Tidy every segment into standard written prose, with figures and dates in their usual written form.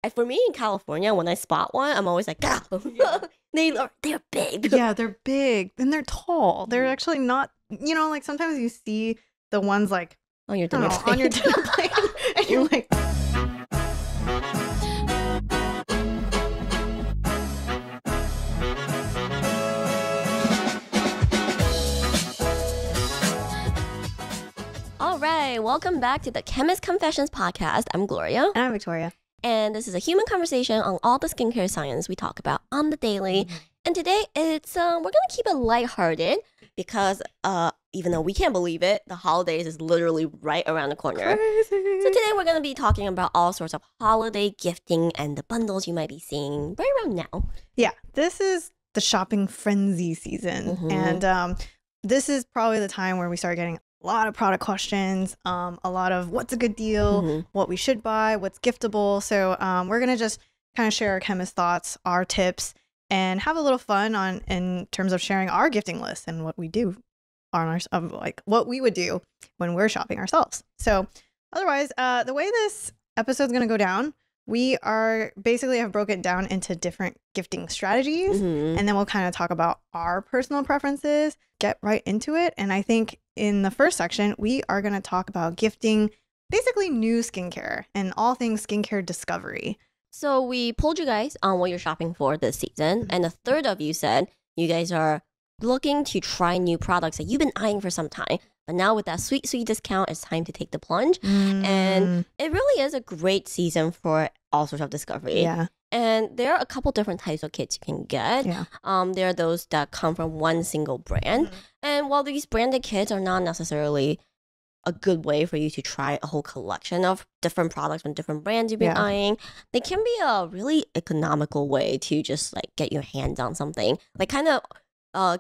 For me in California, when I spot one, I'm always like, ah! They're big. Yeah, they're big and they're tall. They're actually not, like sometimes you see the ones like On your dinner plate. on your dinner plate, and you're like. All right, welcome back to the Chemist Confessions podcast. I'm Gloria. And I'm Victoria. And this is a human conversation on all the skincare science we talk about on the daily. And today it's we're gonna keep it lighthearted because even though we can't believe it, the holidays is literally right around the corner. Crazy. So today we're gonna be talking about all sorts of holiday gifting and the bundles you might be seeing right around now. Yeah, this is the shopping frenzy season, and this is probably the time where we start getting a lot of product questions, a lot of what's a good deal, what we should buy, what's giftable. So we're gonna just kind of share our chemist thoughts, our tips, and have a little fun in terms of sharing our gifting list and what we do on our like what we would do when we're shopping ourselves. So otherwise, the way this episode is gonna go down, we are basically have broken it down into different gifting strategies, and then we'll kind of talk about our personal preferences, get right into it. And I think in the first section, we are going to talk about gifting basically new skincare and all things skincare discovery. So we polled you guys on what you're shopping for this season, and a third of you said you guys are looking to try new products that you've been eyeing for some time. But now with that sweet discount, it's time to take the plunge. And it really is a great season for all sorts of discovery. Yeah. And there are a couple different types of kits you can get. Yeah. There are those that come from one single brand. And while these branded kits are not necessarily a good way for you to try a whole collection of different products from different brands you've been eyeing, they can be a really economical way to just like get your hands on something. Like kind of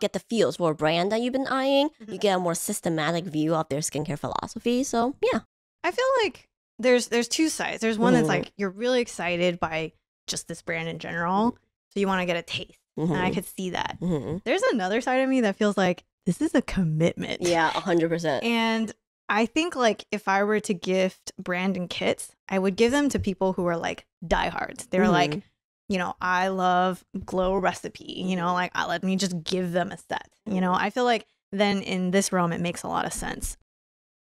get the feels for a brand that you've been eyeing. You get a more systematic view of their skincare philosophy. So yeah. I feel like there's two sides. There's one that's like you're really excited by just this brand in general, so you want to get a taste, and I could see that. There's another side of me that feels like this is a commitment. Yeah, 100%. And I think like if I were to gift brand and kits, I would give them to people who are like diehards. They're like, I love Glow Recipe, like let me just give them a set. I feel like then in this realm, it makes a lot of sense.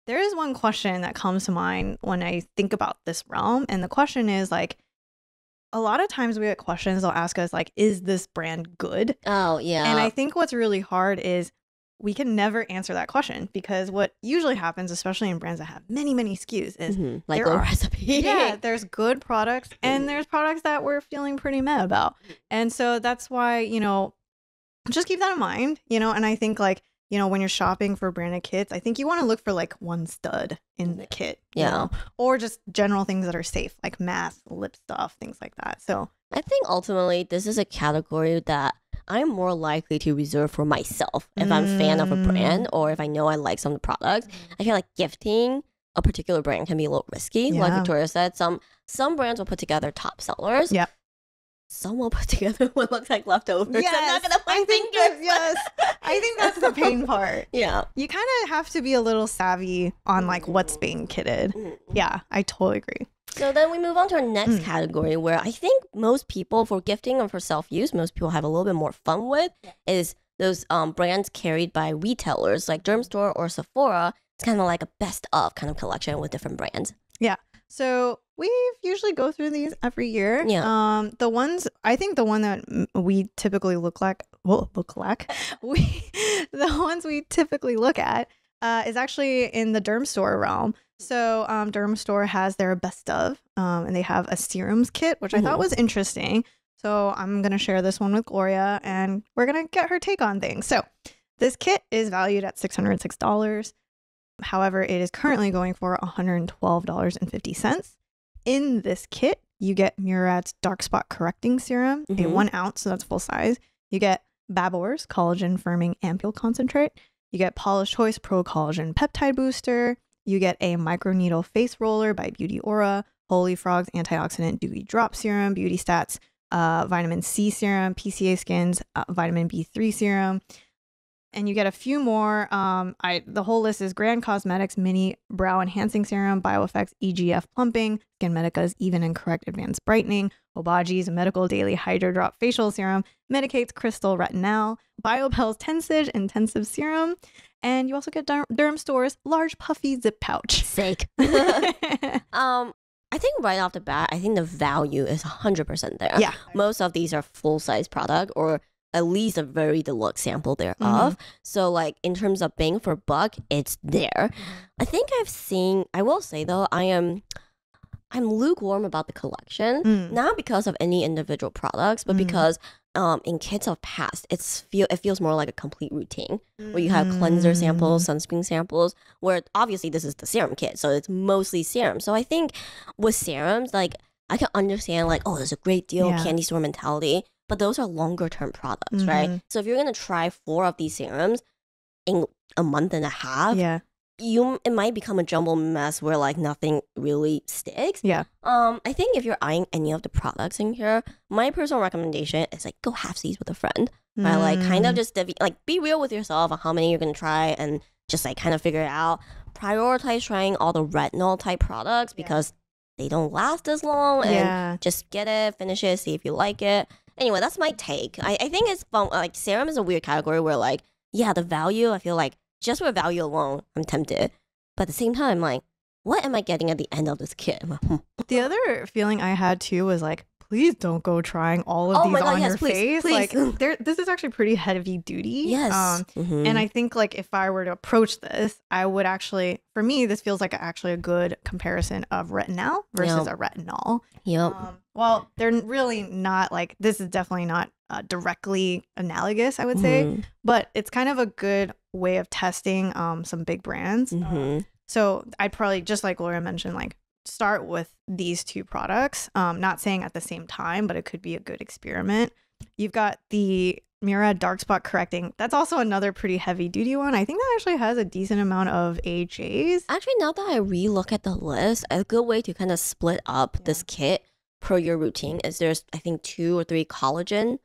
There is one question that comes to mind when I think about this realm. And the question is like, a lot of times we get questions, they'll ask us like, is this brand good? Oh, yeah. And I think what's really hard is we can never answer that question, because what usually happens, especially in brands that have many, many SKUs, is like Glow Recipe. Yeah, there's good products and there's products that we're feeling pretty meh about. And so that's why, just keep that in mind, and I think like, when you're shopping for branded kits, I think you want to look for like one stud in the kit, or just general things that are safe, like masks, lip stuff, things like that. So I think ultimately this is a category that I'm more likely to reserve for myself if I'm a fan of a brand, or if I know I like some of the products. I feel like gifting a particular brand can be a little risky. Like Victoria said, some brands will put together top sellers. Yeah. Some will put together what looks like leftovers. Yes, I'm not gonna point fingers. I think that's the pain part. Yeah. You kind of have to be a little savvy on like what's being kitted. Yeah, I totally agree. So then we move on to our next category, where I think most people, for gifting or for self-use, most people have a little bit more fun with, is those brands carried by retailers like Dermstore or Sephora. It's kind of like a best of kind of collection with different brands. Yeah. So we usually go through these every year. Yeah. The one that we typically the ones we typically look at is actually in the Dermstore realm. So Dermstore has their best of, and they have a serums kit, which I thought was interesting. So I'm going to share this one with Gloria, and we're going to get her take on things. So this kit is valued at $606. However, it is currently going for $112.50. In this kit, you get Murad's Dark Spot Correcting Serum, a 1 ounce, so that's full size. You get Babor's Collagen Firming Ampule Concentrate. You get Paula's Choice Pro Collagen Peptide Booster. You get a Microneedle Face Roller by Beauty Aura, Holy Frog's Antioxidant Dewy Drop Serum, Beauty Stats Vitamin C Serum, PCA Skins Vitamin B3 Serum, And you get a few more. The whole list is Grand Cosmetics Mini Brow Enhancing Serum, BioEffects EGF Plumping, SkinMedica's Even and Correct Advanced Brightening, Obaji's Medical Daily Hydro Drop Facial Serum, Medicate's Crystal Retinol, BioPell's Tensage Intensive Serum, and you also get Dermstore's Large Puffy Zip Pouch. Sake. I think right off the bat, I think the value is 100% there. Yeah. Most of these are full-size product or at least a very deluxe sample thereof. So like in terms of bang for buck, it's there. I think I will say though, I'm lukewarm about the collection, not because of any individual products, but because in kits of past, it feels more like a complete routine where you have cleanser samples, sunscreen samples, where obviously this is the serum kit, so it's mostly serum. So I think with serums, like I can understand like, oh, there's a great deal candy store mentality, but those are longer term products, right? So if you're gonna try 4 of these serums in a month and a half, it might become a jumble mess where like nothing really sticks. I think if you're eyeing any of the products in here, my personal recommendation is like go halfsies with a friend. Right? Like kind of just be real with yourself on how many you're gonna try and just like kind of figure it out. Prioritize trying all the retinol type products because they don't last as long, and just get it, finish it, see if you like it. Anyway, that's my take. I think it's fun. Like serum is a weird category where like, yeah, the value, I feel like just for value alone, I'm tempted. But at the same time, like, what am I getting at the end of this kit? The other feeling I had too was like, please don't go trying all of these on your face. Please. Like, this is actually pretty heavy duty. Yes. And I think like if I were to approach this, I would actually, for me, this feels like actually a good comparison of retinol versus a retinol. Well, they're really not like, this is definitely not directly analogous, I would say, but it's kind of a good way of testing some big brands. So I'd probably, just like Gloria mentioned, like start with these 2 products. Not saying at the same time, but it could be a good experiment. You've got the Murad Dark Spot Correcting. That's also another pretty heavy duty one. I think that actually has a decent amount of AHAs. Actually, now that I re-look at the list, a good way to kind of split up this kit per your routine is there's, I think, 2 or 3 collagen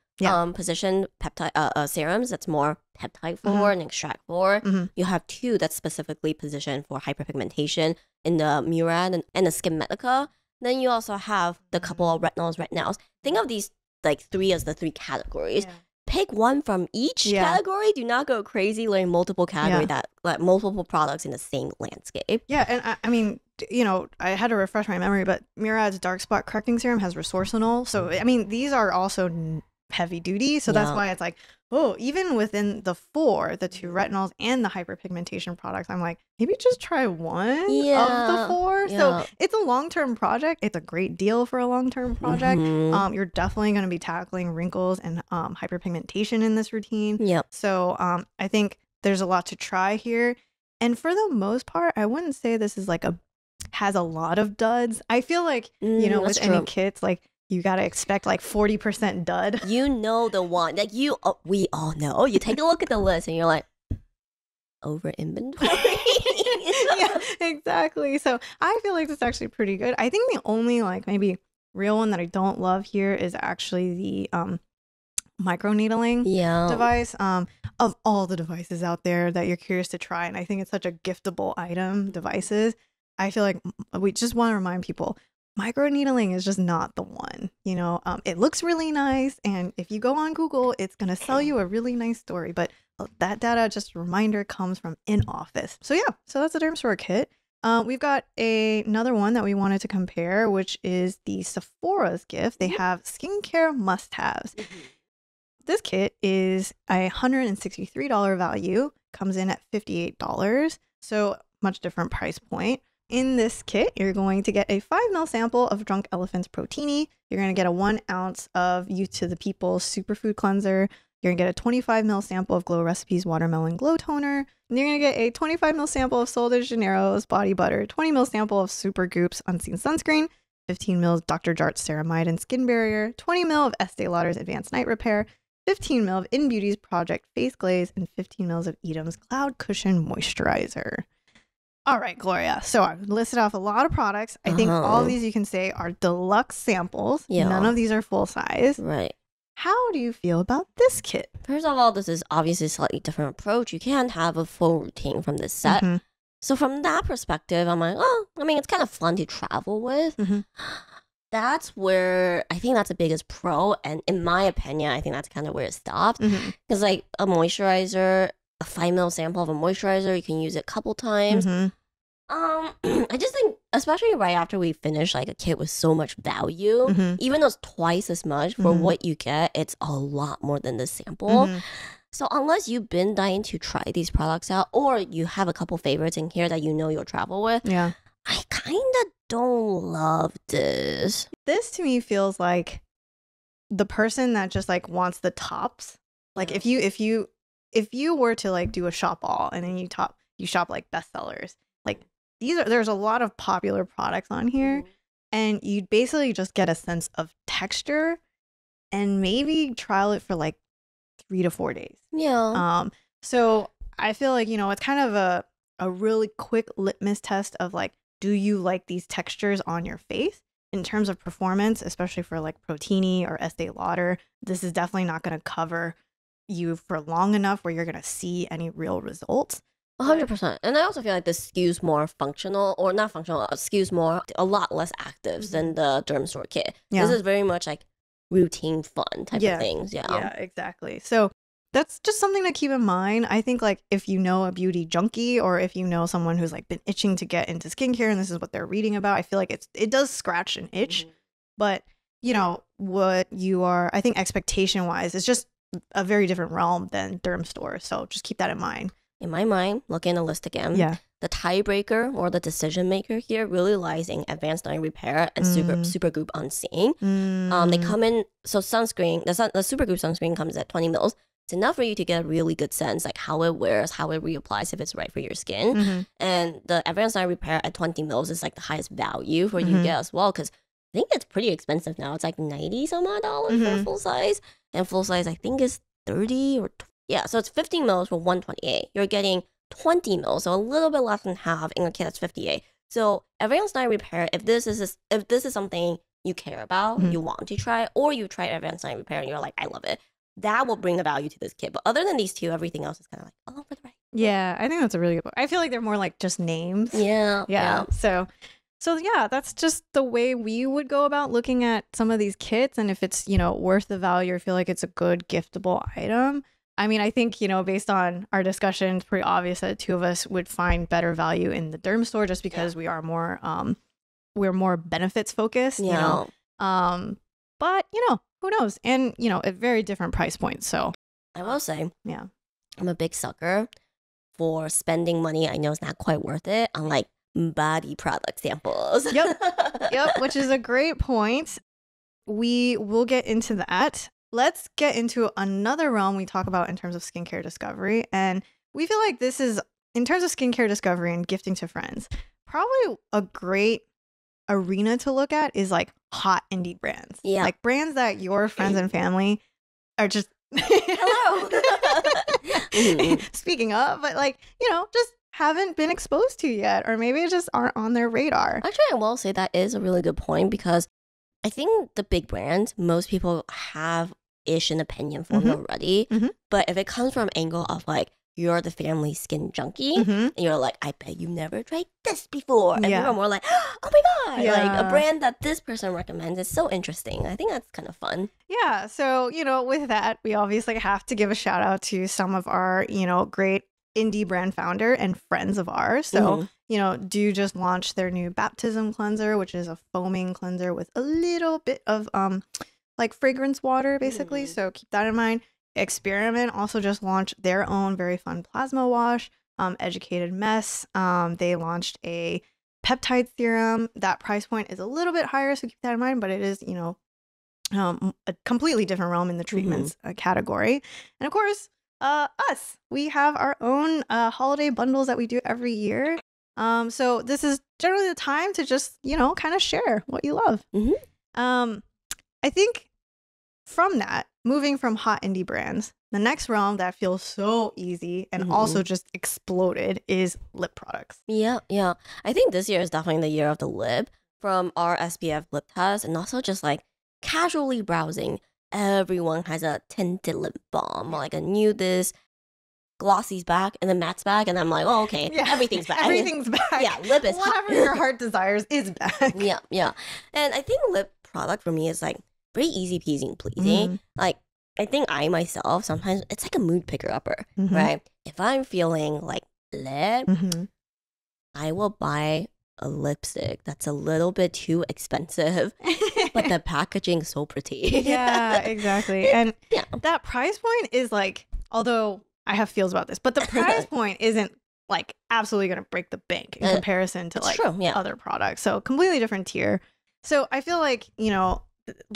position peptide serums that's more peptide forward and extract forward. You have 2 that's specifically positioned for hyperpigmentation in the Murad and the SkinMedica. Then you also have the couple of retinols. Think of these like 3 as the 3 categories. Pick one from each category. Do not go crazy learning multiple categories that like multiple products in the same landscape. And I mean, you know, I had to refresh my memory, but Murad's Dark Spot Correcting Serum has resorcinol. So I mean, these are also heavy duty, so that's why it's like, oh, even within the 4, the 2 retinols and the hyperpigmentation products, I'm like, maybe just try one of the 4. So it's a long-term project. It's a great deal for a long-term project. You're definitely going to be tackling wrinkles and hyperpigmentation in this routine. So I think there's a lot to try here, and for the most part, I wouldn't say this is like has a lot of duds. I feel like you know, with any kits, like you gotta expect like 40% dud. You know the one like we all know. You take a look at the list and you're like, over inventory. Yeah, exactly. So I feel like this is actually pretty good. I think the only like maybe real one that I don't love here is actually the microneedling device. Of all the devices out there that you're curious to try, and I think it's such a giftable item, devices, I feel like we just want to remind people, microneedling is just not the one. You know, it looks really nice, and if you go on Google, it's gonna sell you a really nice story, but that data, just a reminder, comes from in office. So yeah, so that's the Dermstore kit. We've got another one that we wanted to compare, which is the Sephora's gift. They have skincare must-haves. This kit is a $163 value, comes in at $58, so much different price point. In this kit, you're going to get a 5 ml sample of Drunk Elephant's Protini. You're going to get a 1 ounce of Youth to the People's Superfood Cleanser. You're going to get a 25 ml sample of Glow Recipes Watermelon Glow Toner. And you're going to get a 25 ml sample of Sol de Janeiro's Body Butter, 20 ml sample of Supergoop's Unseen Sunscreen, 15 ml Dr. Jart's Ceramide and Skin Barrier, 20 ml of Estee Lauder's Advanced Night Repair, 15 ml of In Beauty's Project Face Glaze, and 15 ml of Edam's Cloud Cushion Moisturizer. All right, Gloria. So I've listed off a lot of products. I think all of these you can say are deluxe samples. None of these are full size. Right. How do you feel about this kit? First of all, this is obviously a slightly different approach. You can't have a full routine from this set. Mm-hmm. So from that perspective, I'm like, oh, I mean, it's kind of fun to travel with. Mm-hmm. That's where I think that's the biggest pro. And in my opinion, I think that's kind of where it stops. Because like a moisturizer, a 5 ml sample of a moisturizer, you can use it a couple times. I just think, especially right after we finish like a kit with so much value, even though it's twice as much for what you get, it's a lot more than the sample. So unless you've been dying to try these products out, or you have a couple favorites in here that you know you'll travel with, I kind of don't love this. This to me feels like the person that just like wants the tops. Like if you were to like do a shop all and then you shop like bestsellers, like there's a lot of popular products on here, and you basically just get a sense of texture and maybe trial it for like 3 to 4 days. So I feel like, it's kind of a really quick litmus test of like, do you like these textures on your face? In terms of performance, especially for like Protini or Estee Lauder, this is definitely not going to cover you for long enough where you're going to see any real results. 100%. And I also feel like this skews more functional, or not functional, skews more, a lot less actives than the Dermstore kit. This is very much like routine fun type of things. Yeah, exactly. So that's just something to keep in mind. I think like if you know a beauty junkie, or if you know someone who's like been itching to get into skincare and this is what they're reading about, I feel like it does scratch an itch. But what you are, I think expectation wise, is just a very different realm than Dermstore. So just keep that in mind. In my mind, looking at the list again, the tiebreaker or the decision maker here really lies in Advanced Night Repair and Supergoop Unseen. They come in, so sunscreen, the Supergoop sunscreen comes at 20 mils. It's enough for you to get a really good sense, like how it wears, how it reapplies, if it's right for your skin. And the Advanced Night Repair at 20 mils is like the highest value for you to get as well, because I think it's pretty expensive now. It's like $90 some odd for full size. And full size, I think, is 30 or so it's 15 mils for 128. You're getting 20 mils, so a little bit less than half in a kit that's 58. So Advanced Night Repair, if this is something you care about, you want to try, or you try Advanced Night Repair and you're like, I love it, that will bring the value to this kit. But other than these two, everything else is kind of like, oh, for the right. Yeah, I think that's a really good point. I feel like they're more like just names. Yeah. So yeah, that's just the way we would go about looking at some of these kits, and if it's worth the value or feel like it's a good giftable item. I mean, I think, based on our discussion, it's pretty obvious that the two of us would find better value in the Dermstore just because we are more, we're more benefits focused, but, who knows? And, at very different price points. So I will say, I'm a big sucker for spending money I know is not quite worth it on like body product samples. Yep, which is a great point. We will get into that. Let's get into another realm we talk about in terms of skincare discovery. And we feel like this is, in terms of skincare discovery and gifting to friends, probably a great arena to look at is like hot indie brands. Like brands that your friends and family are just... Hello! Speaking of, but like, just haven't been exposed to yet. Or maybe it just aren't on their radar. Actually, I will say that is a really good point, because I think the big brands, most people have ish an opinion formed already. But if it comes from an angle of like, you're the family skin junkie, and you're like, I bet you never tried this before. And people are more like, oh my God, like a brand that this person recommends is so interesting. I think that's kind of fun. Yeah. So, with that, we obviously have to give a shout out to some of our, great indie brand founder and friends of ours. So, Dieux just launched their new baptism cleanser, which is a foaming cleanser with a little bit of like fragrance water, basically. So keep that in mind. Experiment also just launched their own very fun plasma wash. Educated Mess, they launched a peptide serum. That price point is a little bit higher, so keep that in mind, but it is, a completely different realm in the treatments category. And of course, us, we have our own holiday bundles that we do every year. So this is generally the time to just, kind of share what you love. I think from that, moving from hot indie brands, the next realm that feels so easy and also just exploded is lip products. Yeah. I think this year is definitely the year of the lip, from our SPF lip test, and also just like casually browsing everyone has a tinted lip balm, like a nudist, glossy's back, and then matte's back, and I'm like, oh, okay, everything's back. Everything's back. Yeah, lip is whatever your heart desires is back. Yeah. And I think lip product for me is like very easy peasy and pleasing. Like, I think I myself, sometimes it's like a mood picker upper, right? If I'm feeling like lip, I will buy a lipstick that's a little bit too expensive, but the packaging is so pretty. Yeah, exactly. And that price point is like, although I have feels about this, but the price point isn't like absolutely going to break the bank in comparison to like other products. So completely different tier. So I feel like, you know,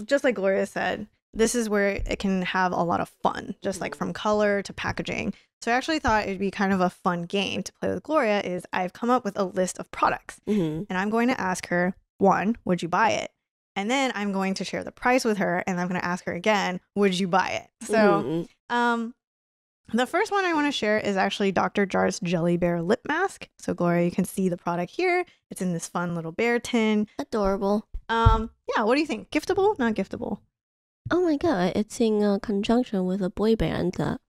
just like Gloria said, this is where it can have a lot of fun, just like from color to packaging. So I actually thought it'd be kind of a fun game to play with Gloria is I've come up with a list of products and I'm going to ask her, one, would you buy it? And then I'm going to share the price with her and I'm going to ask her again, would you buy it? So the first one I want to share is actually Dr. Jart's Jelly Bear Lip Mask. So Gloria, you can see the product here. It's in this fun little bear tin. Adorable. Yeah, what do you think? Giftable? Not giftable? Oh my god, it's in conjunction with a boy band. I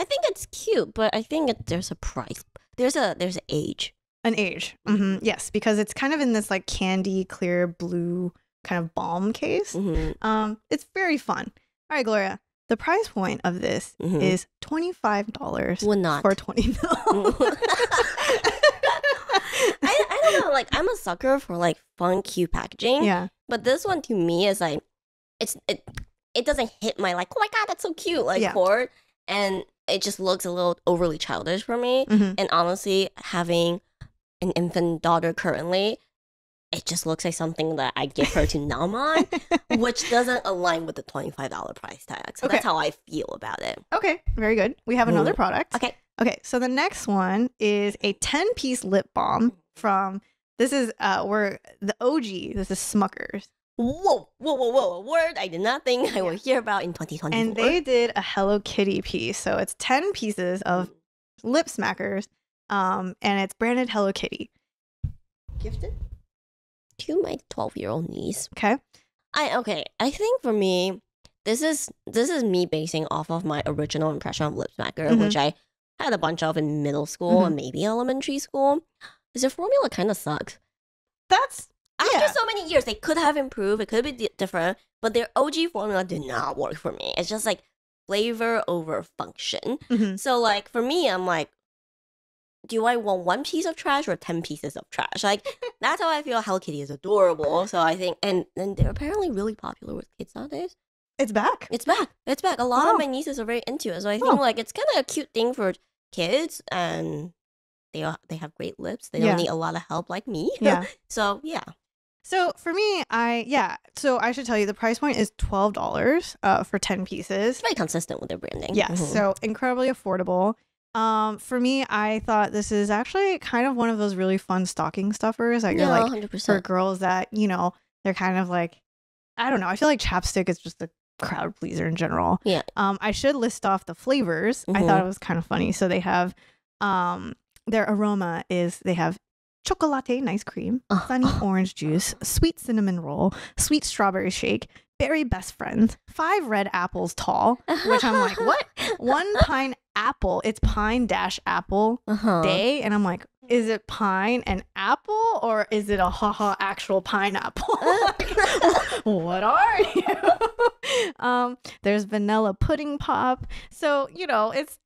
think it's cute, but I think there's a price. There's an age. An age. Yes, because it's kind of in this like candy clear blue kind of balm case. It's very fun. All right, Gloria. The price point of this is $25 Would not. for 20 mil. I don't know, like I'm a sucker for like fun, cute packaging. Yeah. But this one to me is like, it doesn't hit my like, oh my god, that's so cute, like chord. And it just looks a little overly childish for me. And honestly, having an infant daughter currently, it just looks like something that I give her to numb on, which doesn't align with the $25 price tag. So that's how I feel about it. Okay, very good. We have another product. Okay, so the next one is a 10-piece lip balm from, this is where the OG, this is Smucker's. Whoa, a word I did not think I would hear about in 2024. And they did a Hello Kitty piece. So it's 10 pieces of lip smackers, and it's branded Hello Kitty. Gifted? To my 12-year-old niece. Okay. I think for me, this is me basing off of my original impression of lip smacker, which I had a bunch of in middle school and maybe elementary school. Is the formula kind of sucks. That's after so many years, they could have improved. It could be different, but their OG formula did not work for me. It's just like flavor over function. So like for me, I'm like, do I want one piece of trash or 10 pieces of trash? Like, that's how I feel. Hello Kitty is adorable. So I think, and they're apparently really popular with kids nowadays. It's back. It's back. A lot of my nieces are very into it. So I think like it's kind of a cute thing for kids, and they have great lips. They don't need a lot of help like me. So yeah. So for me, so I should tell you the price point is $12 for 10 pieces. It's very consistent with their branding. Yes, so incredibly affordable. For me, I thought this is actually kind of one of those really fun stocking stuffers that you're like 100%. For girls that, you know, they're kind of like, I don't know. I feel like chapstick is just a crowd pleaser in general. Yeah. I should list off the flavors. I thought it was kind of funny. So they have, their aroma is they have chocolate nice cream, sunny orange juice, sweet cinnamon roll, sweet strawberry shake, berry best friends, 5 red apples tall, which I'm like, what? 1 pine apple. It's pine dash apple day. And I'm like, is it pine and apple or is it a actual pineapple? What are you? There's vanilla pudding pop. So, you know, it's,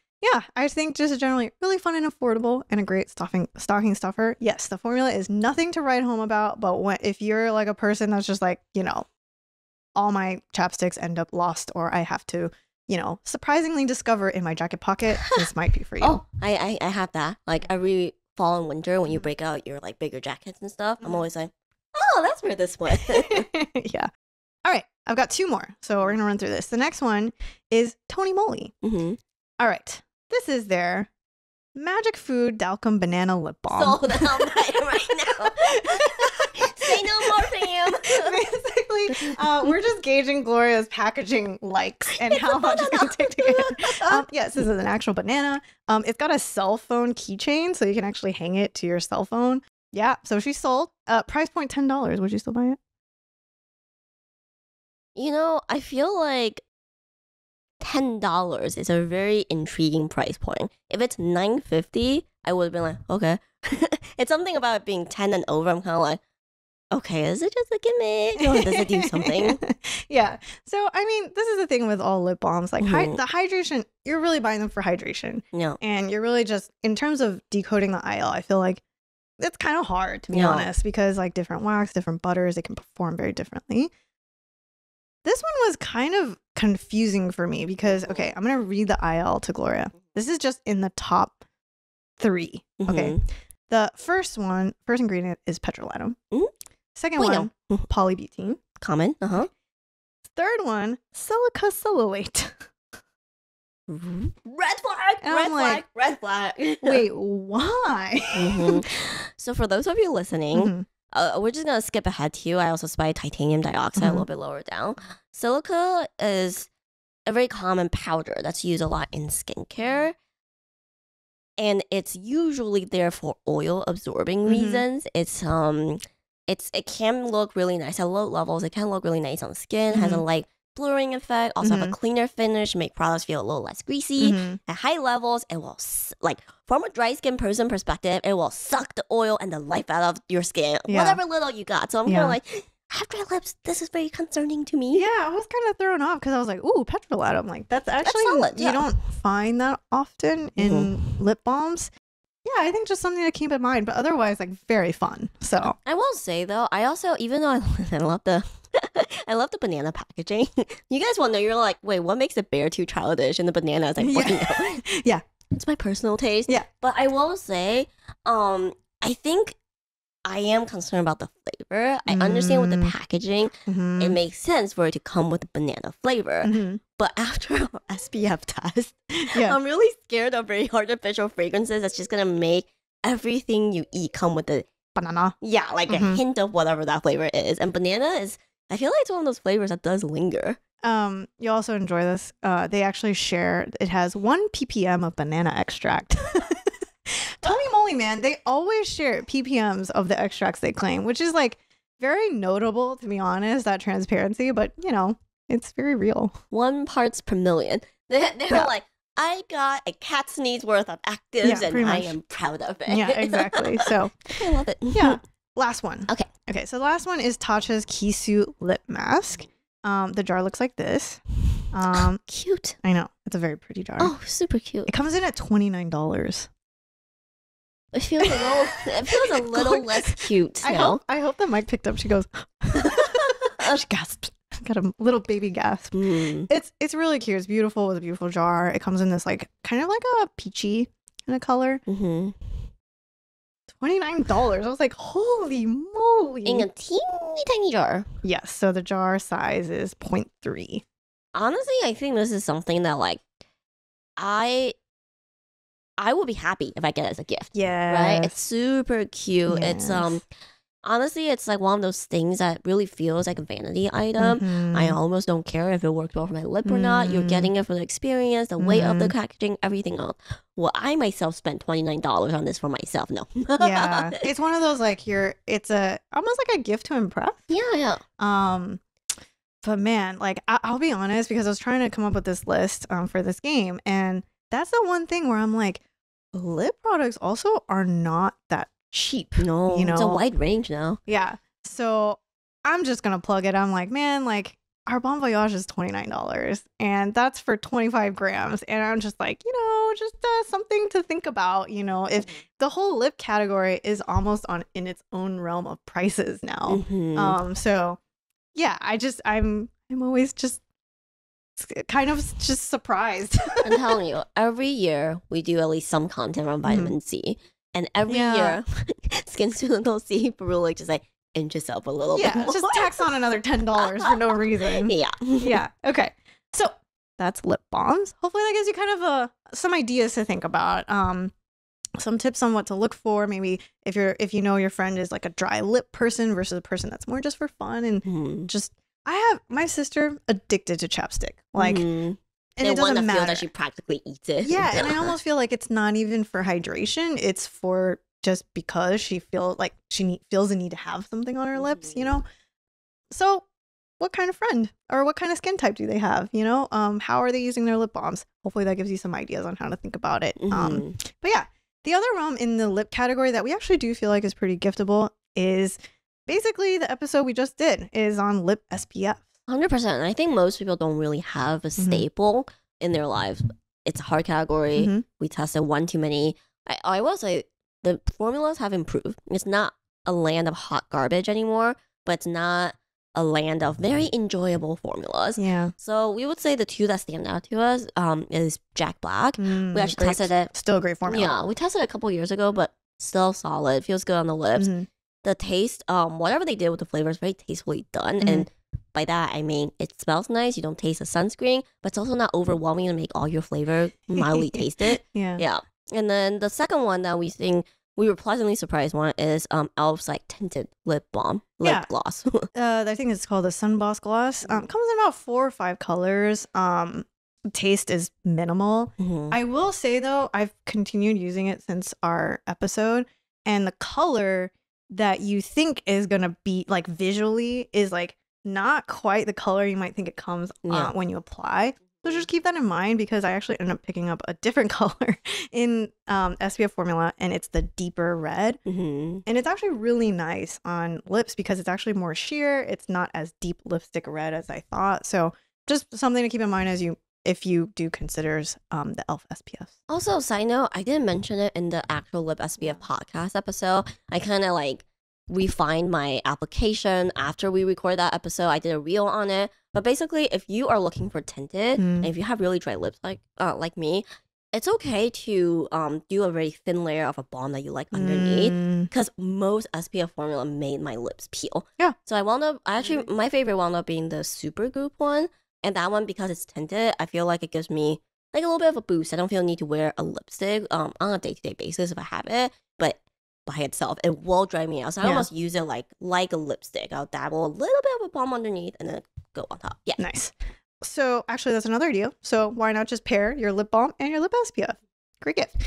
I think just generally really fun and affordable and a great stocking stuffer. Yes, the formula is nothing to write home about, but if you're like a person that's just like, you know, all my chapsticks end up lost or I have to, you know, surprisingly discover in my jacket pocket, this might be for you. Oh, I have that. Like every fall and winter when you break out your like bigger jackets and stuff, I'm always like, oh, that's where this went. Yeah. All right. I've got 2 more. So we're going to run through this. The next one is Tony Moly. All right. This is their Magic Food Dalcum Banana Lip Balm. Sold out right now. Say no more, fam. Basically, we're just gauging Gloria's packaging likes and how much it's going to take to get. Yes, this is an actual banana. It's got a cell phone keychain, so you can actually hang it to your cell phone. Yeah, so she's sold. Price point $10. Would you still buy it? You know, I feel like $10 is a very intriguing price point. If it's $9.50, I would have been like, okay. It's something about it being 10 and over. I'm kind of like, okay, is it just a gimmick or does it do something? Yeah. So, I mean, this is the thing with all lip balms. Like, the hydration, you're really buying them for hydration. Yeah. And you're really just, in terms of decoding the aisle, I feel like it's kind of hard, to be honest, because like different wax, different butters, they can perform very differently. This one was kind of confusing for me because, okay, I'm going to read the aisle to Gloria. This is just in the top 3. Okay. The first ingredient is petrolatum. Second one, polybutene. Common. Third one, silica silicate. Red flag. Red flag. Wait, why? So for those of you listening, we're just going to skip ahead to you. I also spy titanium dioxide a little bit lower down. Silica is a very common powder that's used a lot in skincare. And it's usually there for oil absorbing reasons. It can look really nice at low levels. It can look really nice on the skin. Has a light blurring effect. Also have a cleaner finish. Make products feel a little less greasy. At high levels, it will like from a dry skin person perspective, it will suck the oil and the life out of your skin, whatever little you got. So I'm kind of like, I have dry lips. This is very concerning to me. Yeah, I was kind of thrown off because I was like, ooh, petrolatum. Like that's solid, you don't find that often in lip balms. Yeah, I think just something to keep in mind, but otherwise, like, very fun. So I will say though, I also, even though I love the I love the banana packaging. You guys will know, you're like, wait, what makes the bear too childish and the banana is like working out? Yeah, it's my personal taste. Yeah, but I will say, I think I am concerned about the flavor. I understand with the packaging, it makes sense for it to come with banana flavor. But after our SPF test, I'm really scared of very artificial fragrances that's just going to make everything you eat come with a banana. Yeah, like a hint of whatever that flavor is. And banana is, I feel like it's one of those flavors that does linger. You also enjoy this. They actually share, it has 1 ppm of banana extract. Holy moly, man. They always share ppms of the extracts they claim, which is like very notable, to be honest, that transparency. But, you know, it's very real. 1 parts per million. They're like, I got a cat's sneeze worth of actives and I am proud of it. Yeah, exactly. So I love it. Yeah. Last one. Okay. So the last one is Tatcha's Kisu lip mask. The jar looks like this. Cute. I know. It's a very pretty jar. Oh, super cute. It comes in at $29. It feels a little less cute. I hope the mic picked up. She goes, she gasped. Got a little baby gasp. It's really cute. It's beautiful with a beautiful jar. It comes in this like kind of like a peachy kind of color. $29. I was like, holy moly! In a teeny tiny jar. Yes. So the jar size is 0.3. Honestly, I think this is something that like I would be happy if I get it as a gift. Yeah. Right? It's super cute. Yes. It's honestly, it's like one of those things that really feels like a vanity item. I almost don't care if it works well for my lip or not. You're getting it for the experience, the weight of the packaging, everything else. Well, I myself spent $29 on this for myself. No. Yeah. It's one of those like it's almost like a gift to impress. Yeah. But man, like I'll be honest, because I was trying to come up with this list for this game, and that's the one thing where I'm like, lip products also are not that cheap. No, it's a wide range now. Yeah. So I'm just gonna plug it. I'm like, man, like our Bon Voyage is $29 and that's for 25 grams. And I'm just like, just something to think about, if the whole lip category is almost in its own realm of prices now. So yeah, I'm always just kind of just surprised. I'm telling you, every year we do at least some content on vitamin C. And every year, Skin Student C for like just like inches up a little bit more. Just tax on another $10 for no reason. Yeah. Okay. So that's lip balms. Hopefully that gives you kind of some ideas to think about. Some tips on what to look for. Maybe if you know your friend is like a dry lip person versus a person that's more just for fun and just. I have my sister addicted to chapstick. Like. And it doesn't matter. Feel that she practically eats it. Yeah, and I almost feel like it's not even for hydration. It's for just because she feels like she feels the need to have something on her lips, So what kind of friend or what kind of skin type do they have? You know, how are they using their lip balms? Hopefully that gives you some ideas on how to think about it. But yeah, the other realm in the lip category that we actually do feel like is pretty giftable is basically the episode we just did is on lip SPF. 100%. I think most people don't really have a staple in their lives. It's a hard category. We tested one too many. I will say the formulas have improved. It's not a land of hot garbage anymore, but it's not a land of very enjoyable formulas. Yeah. So we would say the two that stand out to us is Jack Black. We actually tested it. Still a great formula. Yeah, we tested it a couple years ago, but still solid. Feels good on the lips. The taste, whatever they did with the flavor is very tastefully done. And by that, I mean, it smells nice. You don't taste the sunscreen, but it's also not overwhelming to make all your flavor mildly tasted. Yeah. And then the second one that we think we were pleasantly surprised one is e.l.f.'s like tinted lip balm, lip gloss. I think it's called the Sun Boss Gloss. Comes in about 4 or 5 colors. Taste is minimal. I will say though, I've continued using it since our episode, and the color that you think is gonna be like visually is like not quite the color you might think it comes when you apply. So just keep that in mind, because I actually ended up picking up a different color in SPF formula, and it's the deeper red. And it's actually really nice on lips because it's actually more sheer. It's not as deep lipstick red as I thought. So just something to keep in mind if you do consider the e.l.f. SPF. Also, side note, I didn't mention it in the actual lip SPF podcast episode. I kind of like refined my application after we recorded that episode. I did a reel on it. But basically, if you are looking for tinted, and if you have really dry lips like me, it's okay to do a very thin layer of a balm that you like underneath, because most SPF formula made my lips peel. Yeah. So my favorite wound up being the Super Goop one. And that one, because it's tinted, I feel like it gives me like a little bit of a boost. I don't feel the need to wear a lipstick on a day-to-day basis if I have it. But by itself, it will dry me out. So I almost use it like a lipstick. I'll dabble a little bit of a balm underneath and then go on top. Yeah. Nice. So actually, that's another idea. So why not just pair your lip balm and your lip SPF? Great gift.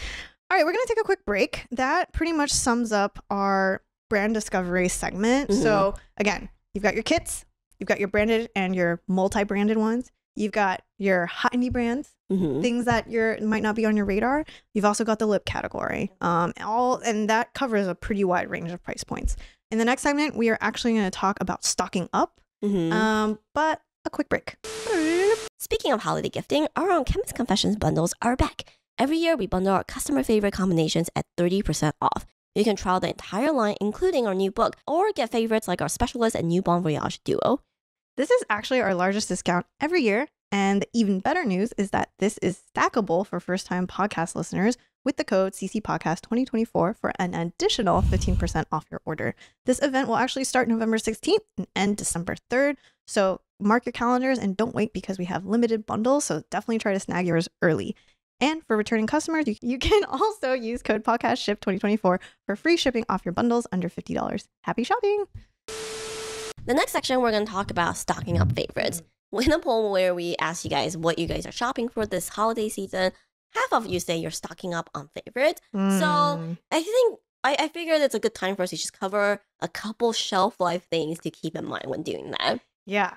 All right, we're going to take a quick break. That pretty much sums up our brand discovery segment. So again, you've got your kits, you've got your branded and your multi-branded ones. You've got your hot indie brands, things that might not be on your radar. You've also got the lip category, and that covers a pretty wide range of price points. In the next segment, we are actually going to talk about stocking up, but a quick break. Speaking of holiday gifting, our own Chemist Confessions bundles are back. Every year, we bundle our customer favorite combinations at 30% off. You can try the entire line, including our new book, or get favorites like our Specialist and New Bon Voyage duo. This is actually our largest discount every year, and the even better news is that this is stackable for first-time podcast listeners with the code CCPodcast2024 for an additional 15% off your order. This event will actually start November 16th and end December 3rd, so mark your calendars and don't wait, because we have limited bundles, so definitely try to snag yours early. And for returning customers, you can also use code PODCASTSHIP2024 for free shipping off your bundles under $50. Happy shopping! The next section, we're going to talk about stocking up favorites. We're in a poll where we ask you guys what you guys are shopping for this holiday season. Half of you say you're stocking up on favorites. So I think I figured it's a good time for us to just cover a couple shelf life things to keep in mind when doing that. Yeah.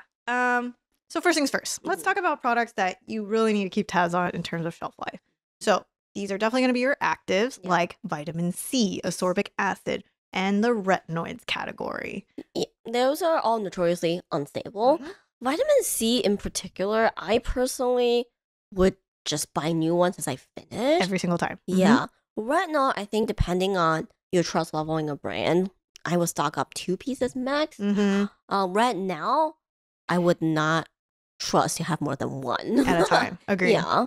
So first things first, let's talk about products that you really need to keep tabs on in terms of shelf life. So these are definitely going to be your actives like vitamin C, ascorbic acid, and the retinoids category. Yeah, those are all notoriously unstable. Vitamin C in particular, I personally would just buy new ones as I finish. Every single time. Yeah. Retinol, I think depending on your trust level in a brand, I would stock up 2 pieces max. Right now, I would not trust to have more than 1 at a time. Agreed. Yeah.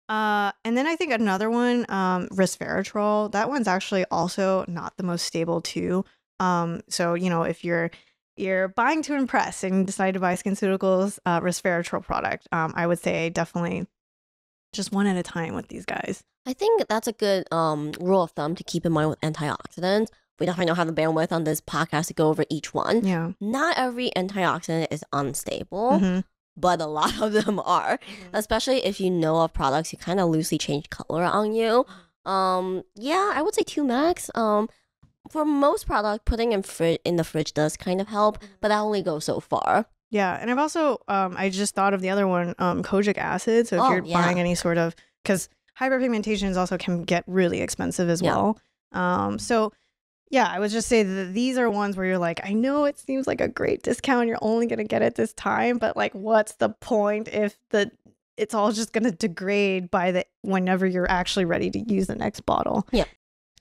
And then I think another one, resveratrol. That one's actually also not the most stable too. So if you're buying to impress and you decide to buy SkinCeuticals resveratrol product, I would say definitely just 1 at a time with these guys. I think that's a good rule of thumb to keep in mind with antioxidants. We definitely don't have the bandwidth on this podcast to go over each one. Yeah. Not every antioxidant is unstable, but a lot of them are. Especially if you know of products who kind of loosely change color on you. Yeah, I would say 2 max. For most product, putting in the fridge does kind of help, but that only goes so far. Yeah. And I've also, I just thought of the other one, kojic acid. So if you're buying any sort of, because hyperpigmentations also can get really expensive as well. So yeah, I would just say that these are ones where you're like, I know it seems like a great discount. You're only going to get it this time. But like, what's the point if it's all just going to degrade by whenever you're actually ready to use the next bottle? Yeah.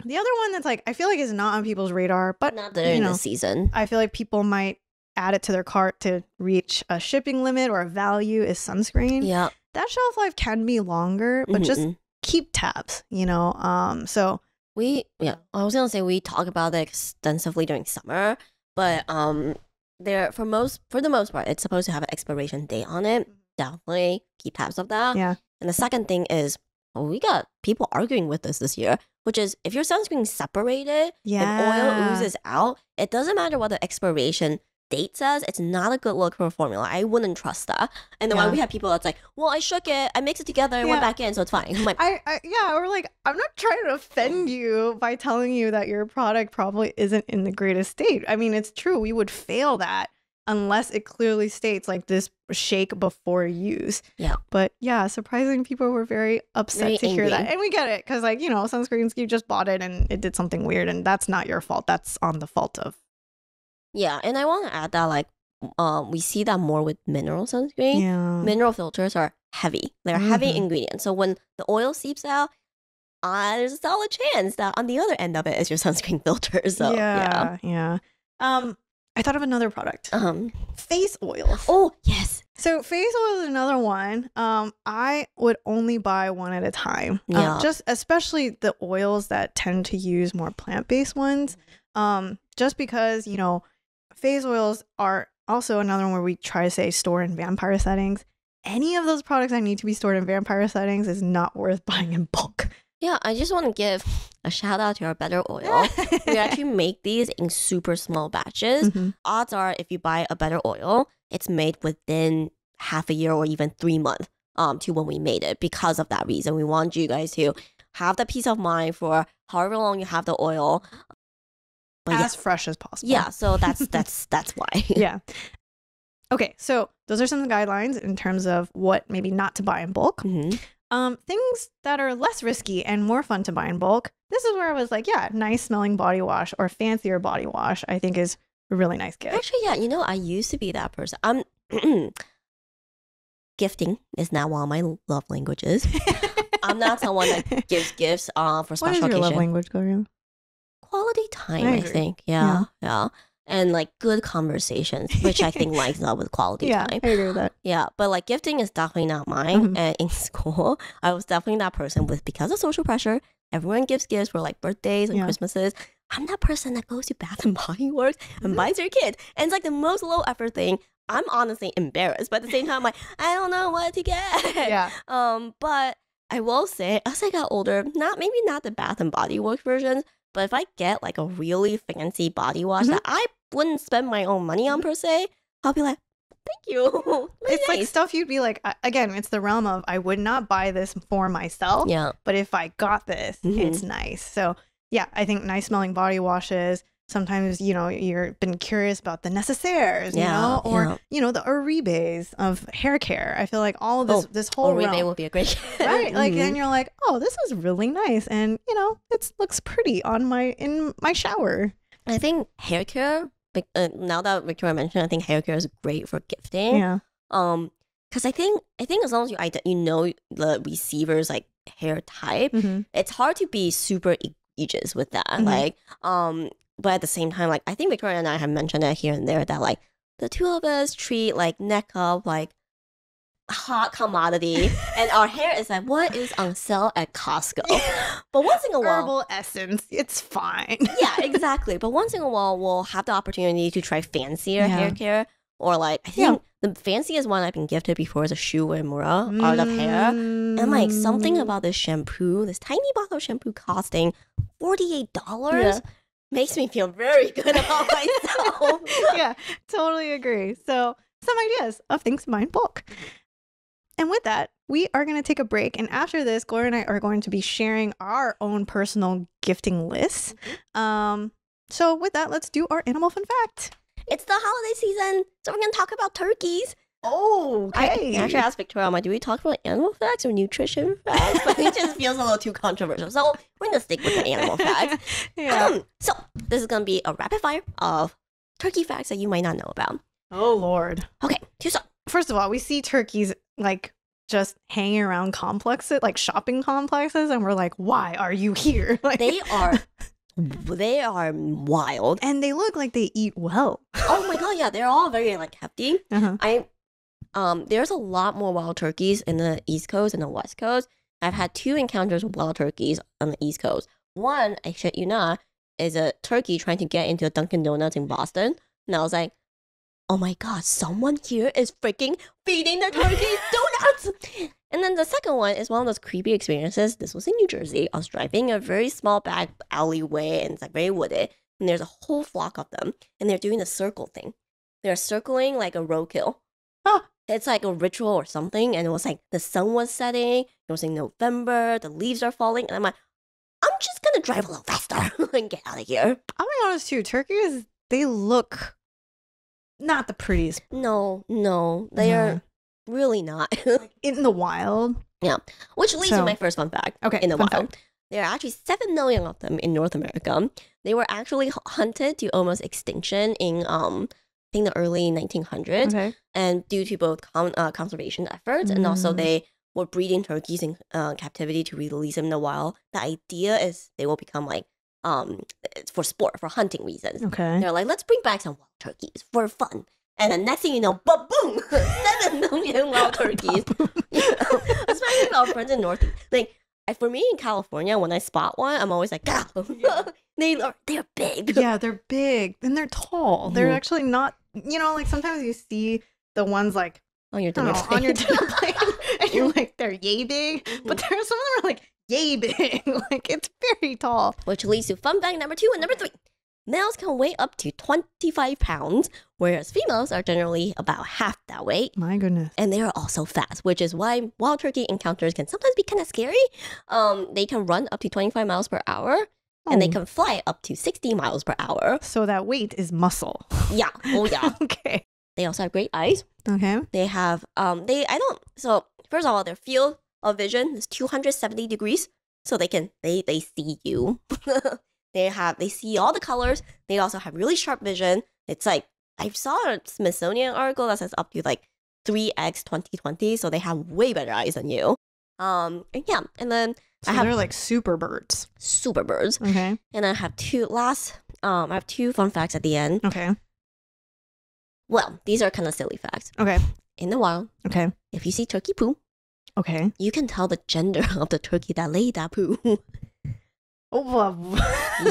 The other one that's like, I feel like is not on people's radar, but not during the season. I feel like people might add it to their cart to reach a shipping limit or a value is sunscreen. Yeah. That shelf life can be longer, but just keep tabs, so. I was going to say we talk about it extensively during summer, but for the most part, it's supposed to have an expiration date on it. Definitely keep tabs of that. Yeah. And the second thing is, we got people arguing with us this year, which is if your sunscreen separated and oil oozes out, it doesn't matter what the expiration date says, it's not a good look for a formula. I wouldn't trust that. And then when we have people that's like, well, I shook it, I mixed it together, and went back in, so it's fine. I'm like, we're like, I'm not trying to offend you by telling you that your product probably isn't in the greatest state. I mean, it's true. We would fail that unless it clearly states like this shake before use. Yeah. But yeah, surprising people were very upset to hear that. And we get it because like, sunscreens, you just bought it and it did something weird and that's not your fault. That's on the fault of. Yeah. And I want to add that like, we see that more with mineral sunscreen. Yeah. Mineral filters are heavy. They're heavy ingredients. So when the oil seeps out, there's a solid chance that on the other end of it is your sunscreen filter. So yeah. I thought of another product. Face oils. Oh, yes. So face oil is another one. I would only buy one at a time. Just especially the oils that tend to use more plant-based ones. Just because, face oils are also another one where we try to say store in vampire settings. Any of those products that need to be stored in vampire settings is not worth buying in bulk. Yeah, I just want to give a shout out to our Better Oil. We actually make these in super small batches. Odds are if you buy a Better Oil, it's made within half a year or even 3 months to when we made it. Because of that reason, we want you guys to have the peace of mind for however long you have the oil. As fresh as possible. Yeah, so that's why. Yeah. Okay, so those are some of the guidelines in terms of what maybe not to buy in bulk. Things that are less risky and more fun to buy in bulk. This is where I was like, nice smelling body wash or fancier body wash, I think is a really nice gift. Actually, I used to be that person. Gifting is now one of my love languages. I'm not someone that gives gifts for special occasion. What is your love language, Gloria? Quality time, I think. Yeah. And like good conversations, which I think lines up with quality time. I agree with that. Yeah, but like gifting is definitely not mine. And in school, I was definitely that person because of social pressure. Everyone gives gifts for like birthdays and Christmases. I'm that person that goes to Bath and Body Works and buys their kids. And it's like the most low effort thing. I'm honestly embarrassed, but at the same time, I'm like, I don't know what to get. Yeah. But I will say, as I got older, maybe not the Bath and Body Works versions, but if I get like a really fancy body wash that I wouldn't spend my own money on per se, I'll be like, thank you. Really it's nice. like stuff you'd be like, again, it's the realm of I would not buy this for myself. Yeah. But if I got this, it's nice. So yeah, I think nice smelling body washes. Sometimes, you've been curious about the necessaires, or, the Oribes of hair care. I feel like all of this whole Oribe realm. would be a great gift. Right? Like, then you're like, oh, this is really nice. And, it looks pretty in my shower. I think hair care, now that Victoria mentioned, I think hair care is great for gifting. Yeah. Because I think as long as you know the receiver's like hair type, it's hard to be super egregious with that. Like, but at the same time, like I think Victoria and I have mentioned that here and there that like the two of us treat like makeup like a hot commodity, and our hair is like what is on sale at Costco. But once in a while, herbal essence, it's fine. Yeah, exactly. But once in a while, we'll have the opportunity to try fancier hair care, or like I think the fanciest one I've been gifted before is a Shu Uemura Art of Hair, and like something about this shampoo, this tiny bottle of shampoo costing $48. Makes me feel very good about myself. Yeah, totally agree. So some ideas of things to buy in bulk. And with that, we are going to take a break. And after this, Gloria and I are going to be sharing our own personal gifting lists. So with that, let's do our animal fun fact. It's the holiday season, so we're gonna talk about turkeys. Oh, okay. I actually asked Victoria, I'm like, do we talk about animal facts or nutrition facts? But it just feels a little too controversial. So we're going to stick with the animal facts. Yeah. So this is going to be a rapid fire of turkey facts that you might not know about. Oh, Lord. Okay, to start. First of all, we see turkeys like just hanging around complexes, like shopping complexes. And we're like, why are you here? Like, They are wild. and they look like they eat well. Oh my God, yeah. They're all very like hefty. Uh-huh. There's a lot more wild turkeys in the East Coast and the West Coast. I've had 2 encounters with wild turkeys on the East Coast. One, I shit you not, is a turkey trying to get into a Dunkin' Donuts in Boston. And I was like, oh my God, someone here is freaking feeding the turkeys donuts. And then the second one is one of those creepy experiences. This was in New Jersey. I was driving a very small back alleyway and it's like very wooded. And there's a whole flock of them. And they're doing the circle thing. They're circling like a roadkill. Huh. It's like a ritual or something, and it was like the sun was setting, it was in November, the leaves are falling, and I'm like, I'm just gonna drive a little faster and get out of here. I'll be honest too, turkeys, they look not the prettiest. No, they are really not. In the wild. Yeah, which leads to my first fun fact. Okay, in the fun wild. fact. There are actually 7 million of them in North America. They were actually hunted to almost extinction in I think the early 1900s, Okay. and due to both conservation efforts and also they were breeding turkeys in captivity to release them in the wild. The idea is they will become like it's for sport, for hunting reasons. Okay. They're like, let's bring back some wild turkeys for fun. And then next thing you know, boom, 7 million wild turkeys. Especially our friends in Northeast. Like, for me in California, when I spot one, I'm always like, ah. They're big. Yeah, they're big and they're tall. They're actually not, like sometimes you see the ones like on your dinner plate. On your dinner plate, and you're like, they're yay big, but there are some of them are like yay big. Like, it's very tall. Which leads to fun fact number 2 and number 3. Males can weigh up to 25 pounds, whereas females are generally about half that weight. My goodness. And they are also fast, which is why wild turkey encounters can sometimes be kind of scary. They can run up to 25 miles per hour, and they can fly up to 60 miles per hour. So that weight is muscle. Yeah. Oh, yeah. Okay. They also have great eyes. Okay. They have, so first of all, their field of vision is 270 degrees. So they see you. They see all the colors. They also have really sharp vision. It's like, I saw a Smithsonian article that says up to like 3x 20/20. So they have way better eyes than you. And then so they're like super birds. Super birds. Okay. And I have 2 fun facts at the end. Okay. Well, these are kind of silly facts. Okay. In the wild, okay, if you see turkey poo, okay, you can tell the gender of the turkey that laid that poo. Oh, well.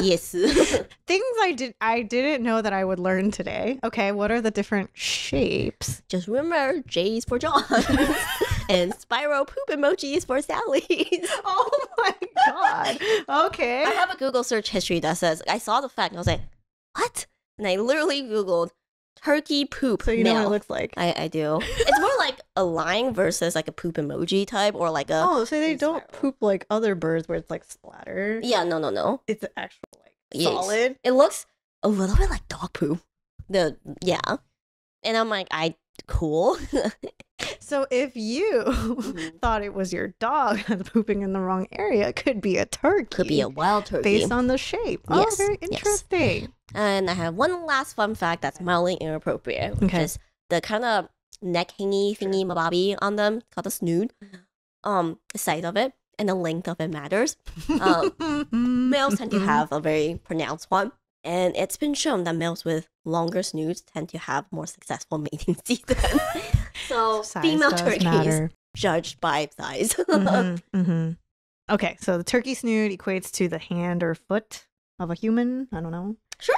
Yes. Things I didn't know that I would learn today. Okay, what are the different shapes? Just remember, J is for John, and spiral poop emojis for Sally's. Oh my God. Okay. I have a Google search history that says, I saw the fact and I was like, what? And I literally Googled turkey poop. So you know what it looks like. I do. It's more like a line versus like a poop emoji type, or like a. Oh, so they don't poop like other birds where it's like splattered. Yeah, no. It's actual like solid. It looks a little bit like dog poo. And I'm like, cool. So if you thought it was your dog that's pooping in the wrong area, it could be a turkey. Could be a wild turkey. Based on the shape. Yes. Oh, very interesting. Yes. And I have one last fun fact that's mildly inappropriate, which is the kind of neck hangy thingy mabobby on them called the snood. The size of it and the length of it matters. Males tend to have a very pronounced one. And it's been shown that males with longer snoods tend to have more successful mating season. So size female does turkeys matter. Judged by size. Okay, so the turkey snood equates to the hand or foot of a human. I don't know. Sure.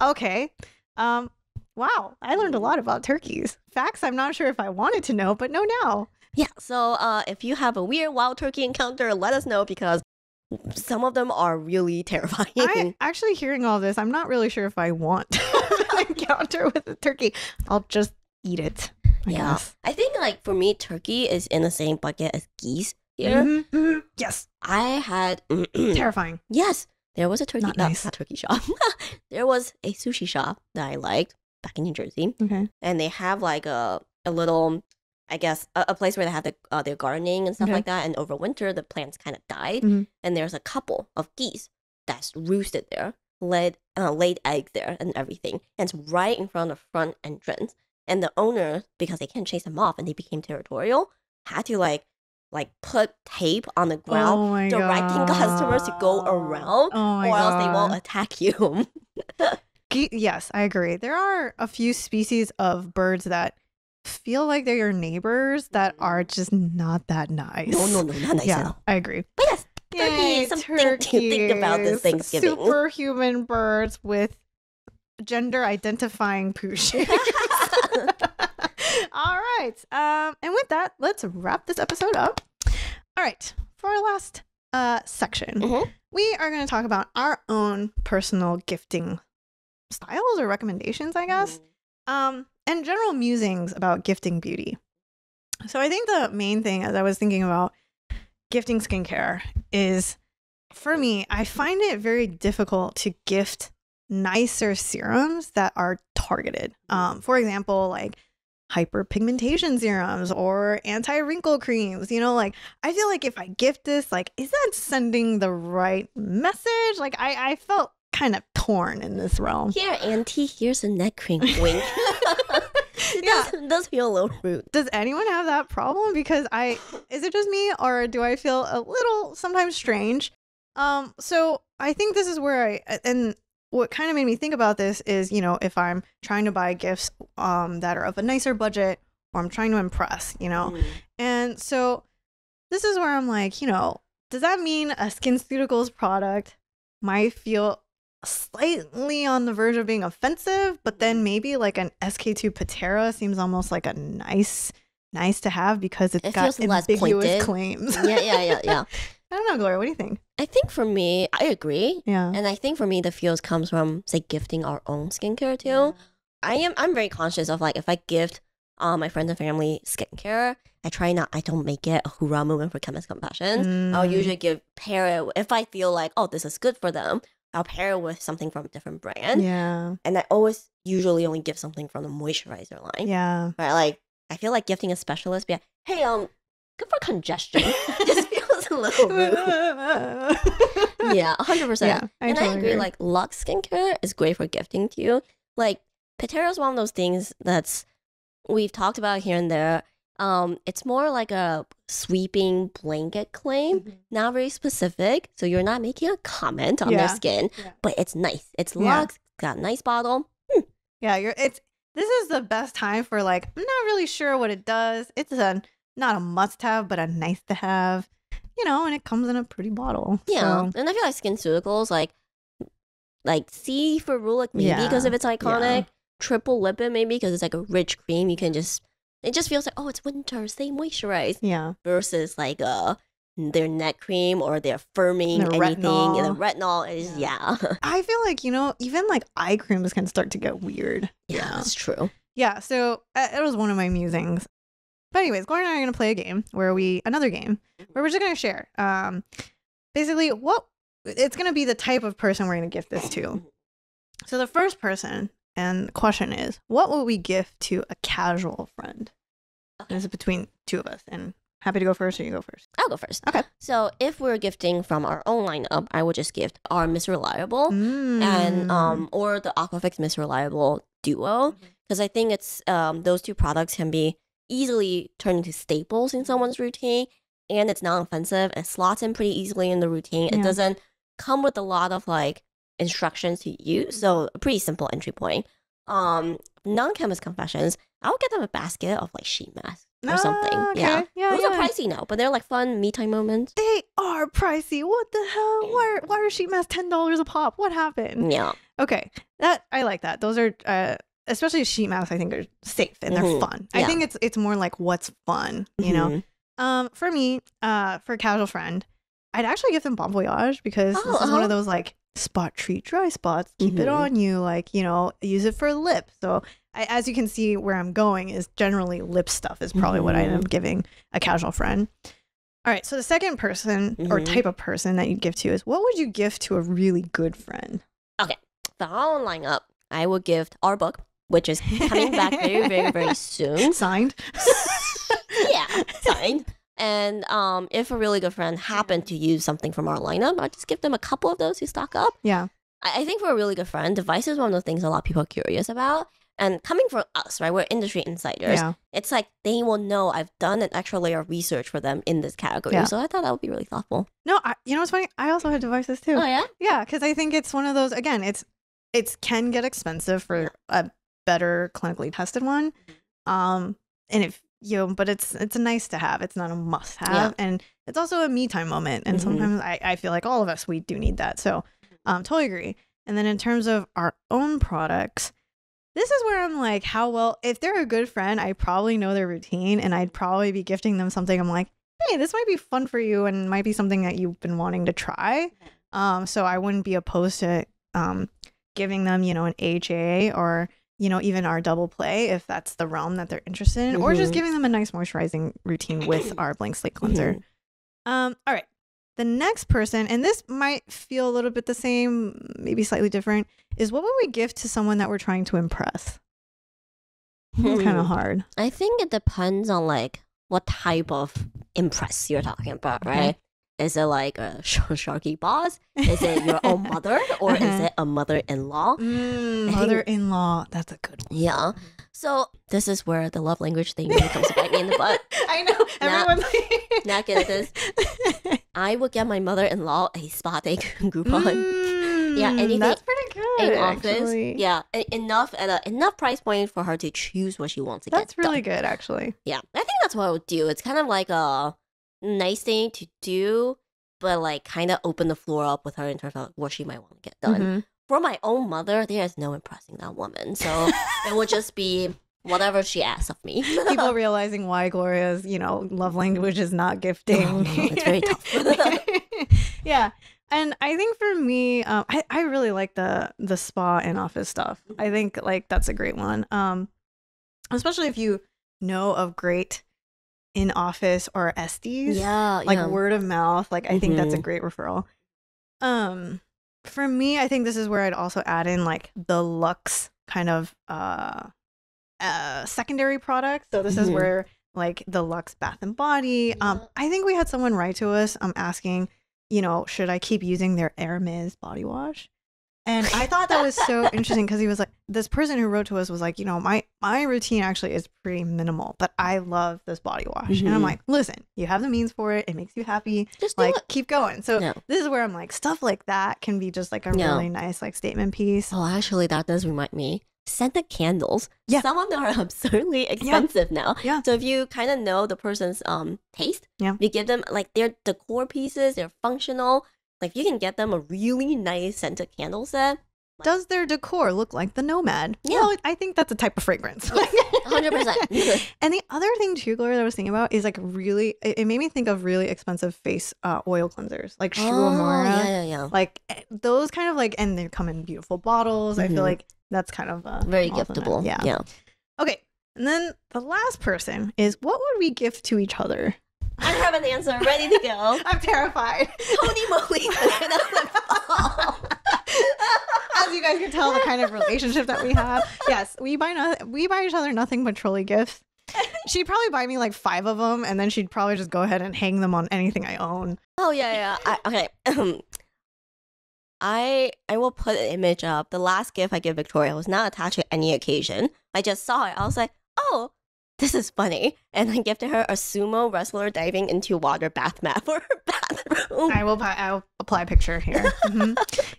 Okay. Wow, I learned a lot about turkeys. Facts I'm not sure if I wanted to know, but know now. Yeah, so if you have a weird wild turkey encounter, let us know because some of them are really terrifying. Actually, hearing all this, I'm not really sure if I want an encounter with a turkey. I'll just eat it. I guess. I think like for me, turkey is in the same bucket as geese here. Yes. I had Terrifying. Yes. there was a turkey, Not nice. not turkey shop. There was a sushi shop that I liked back in New Jersey. Okay. And they have like a little, I guess, a place where they have their gardening and stuff like that. And over winter, the plants kind of died. And there's a couple of geese that's roosted there, laid eggs there and everything. And it's right in front of the front entrance. And the owner, because they can't chase them off and they became territorial, had to like put tape on the ground directing customers to go around or else they won't attack you. Yes, I agree. There are a few species of birds that feel like they're your neighbors that are just not that nice. No, not nice at all. I agree. But yes, turkey, something to think about this Thanksgiving. Superhuman birds with gender-identifying pooch. All right. And with that, let's wrap this episode up. All right. For our last section, we are going to talk about our own personal gifting styles or recommendations, I guess, and general musings about gifting beauty. So I think the main thing, as I was thinking about gifting skincare, is for me, I find it very difficult to gift nicer serums that are targeted. For example, like hyperpigmentation serums or anti-wrinkle creams. You know, like I feel like if I gift this, like, is that sending the right message? Like I felt kind of torn in this realm. Here, auntie, here's a neck cream. Wink. It does feel a little rude. Does anyone have that problem? Because is it just me, or do I feel a little sometimes strange? So I think this is where and what kind of made me think about this is, you know, if I'm trying to buy gifts that are of a nicer budget, or I'm trying to impress, you know. And so this is where I'm like, you know, does that mean a SkinCeuticals product might feel slightly on the verge of being offensive, but then maybe like an SK2 Patera seems almost like a nice to have because it got ambiguous claims. Yeah. I don't know, Gloria, what do you think? I think for me, I agree. Yeah. And I think for me, the feels comes from, say, gifting our own skincare too. Yeah. I'm very conscious of, like, if I gift my friends and family skincare, I don't make it a hoorah movement for Chemist Confessions. I'll usually pair it, if I feel like, oh, this is good for them, I'll pair it with something from a different brand. Yeah. And I usually only give something from the moisturizer line. Yeah. Right? Like, I feel like gifting a specialist, be like, hey, good for congestion. Just feels a little rude. Yeah, 100%. Yeah, I agree. Like, Luxe skincare is great for gifting too. Like, Patera is one of those things that's we've talked about here and there. It's more like a sweeping blanket claim, not very specific. So you're not making a comment on their skin, but it's nice. It's Luxe, got a nice bottle. Yeah, this is the best time for, like, I'm not really sure what it does. It's not a must-have, but a nice-to-have, you know, and it comes in a pretty bottle. Yeah, so. And I feel like SkinCeuticals, like C for Rulic, maybe because of its iconic. Triple Lip It, maybe because it's like a rich cream. You can it just feels like, oh, it's winter, stay moisturized. Yeah. Versus like their neck cream or their firming anything. Retinol. And the retinol is, I feel like, you know, even like eye creams can start to get weird. Yeah, that's true. Yeah, so it was one of my musings. But anyways, Gloria and I are going to play a game where another game where we're just going to share. Basically, it's going to be the type of person we're going to gift this to. So the first person, and the question is, what will we gift to a casual friend? Okay. This is between two of us, and happy to go first, or you go first? I'll go first. Okay. So if we're gifting from our own lineup, I would just gift our Miss Reliable and or the Aquafix Miss Reliable duo, because I think it's those two products can be easily turned into staples in someone's routine, and it's non-offensive and slots in pretty easily in the routine. It doesn't come with a lot of like instructions to use, so a pretty simple entry point. Non-chemist confessions, I'll get them a basket of like sheet masks or something. Okay. Yeah, those are pricey now, but they're like fun me time moments. They are pricey. What the hell? Why are sheet masks $10 a pop? What happened? Yeah. Okay, I like that. Those are especially sheet masks, I think are safe and they're fun. I think it's more like what's fun, you know. For me, for a casual friend, I'd actually give them Bon Voyage because this is one of those like spot treat dry spots. Keep it on you, like, you know, use it for lips. So as you can see, where I'm going is generally lip stuff is probably what I end up giving a casual friend. All right. So the second person or type of person that you'd give to is, what would you give to a really good friend? Okay. For our lineup, I would give our book, which is coming back very, very, very soon. Signed? Yeah, signed. And if a really good friend happened to use something from our lineup, I'll just give them a couple of those to stock up. Yeah. I think for a really good friend, device is one of the things a lot of people are curious about. And coming from us, right, we're industry insiders. Yeah. It's like they will know I've done an extra layer of research for them in this category. Yeah. So I thought that would be really thoughtful. No, you know what's funny? I also have devices too. Oh, yeah? Yeah, because I think it's one of those, again, it can get expensive for a better clinically tested one. And if but it's a nice to have. It's not a must have. Yeah. And it's also a me time moment. And sometimes I feel like all of us, we do need that. So totally agree. And then in terms of our own products, this is where I'm like, if they're a good friend, I probably know their routine and I'd probably be gifting them something. I'm like, hey, this might be fun for you and might be something that you've been wanting to try. So I wouldn't be opposed to giving them, an AHA or, even our double play if that's the realm that they're interested in, or just giving them a nice moisturizing routine with our blank slate cleanser. All right. The next person, and this might feel a little bit the same, maybe slightly different, is what would we give to someone that we're trying to impress? It's kind of hard. I think it depends on like what type of impress you're talking about, right? Is it like a Sharky boss? Is it your own mother? Or is it a mother-in-law? Mother-in-law. That's a good one. Yeah. So this is where the love language thing really comes to bite me in the butt. I know. Everyone's not get this. I would get my mother-in-law a spa day coupon. Yeah, anything. That's pretty good. In office. Actually. Yeah, enough at enough price point for her to choose what she wants to get. That's really good, actually. Yeah, I think that's what I would do. It's kind of like a nice thing to do, but like kind of open the floor up with her in terms of what she might want to get done. For my own mother, there is no impressing that woman. So it would just be whatever she asks of me. People realizing why Gloria's, love language is not gifting. Oh, no, it's very tough. Yeah. And I think for me, I really like the spa and office stuff. I think like that's a great one. Especially if you know of great in office or SDs. Yeah. Like word of mouth. Like I think that's a great referral. For me, I think this is where I'd also add in like the luxe kind of secondary products. So this is where like the luxe bath and body. I think we had someone write to us asking, should I keep using their Hermes body wash? And I thought that was so interesting because he was like, this person who wrote to us was like, my routine actually is pretty minimal, but I love this body wash. And I'm like, listen, you have the means for it. It makes you happy. Just like keep going. So this is where I'm like, stuff like that can be just like a really nice like statement piece. Oh, actually, that does remind me. Scented candles. Yeah. Some of them are absurdly expensive now. Yeah. So if you kind of know the person's taste, you give them like their decor pieces, they're functional. Like you can get them a really nice scented candle set. Does their decor look like the Nomad? Yeah. Well, I think that's a type of fragrance. 100%. And the other thing too, Gloria, that I was thinking about is like really, it made me think of really expensive face oil cleansers, like Shu Uemura. Yeah. Like those kind of like, and they come in beautiful bottles. I feel like that's kind of very giftable. Yeah. Okay. And then the last person is, what would we gift to each other? I have an answer ready to go. I'm terrified. Holy moly. As you guys can tell, the kind of relationship that we have. Yes, we buy each other nothing but trolley gifts. She'd probably buy me like 5 of them, and then she'd probably just go ahead and hang them on anything I own. Oh, yeah. Okay. I will put an image up. The last gift I gave Victoria was not attached to any occasion. I just saw it. I was like, oh, this is funny. And I gifted her a sumo wrestler diving into water bath mat for her bathroom. I'll apply a picture here.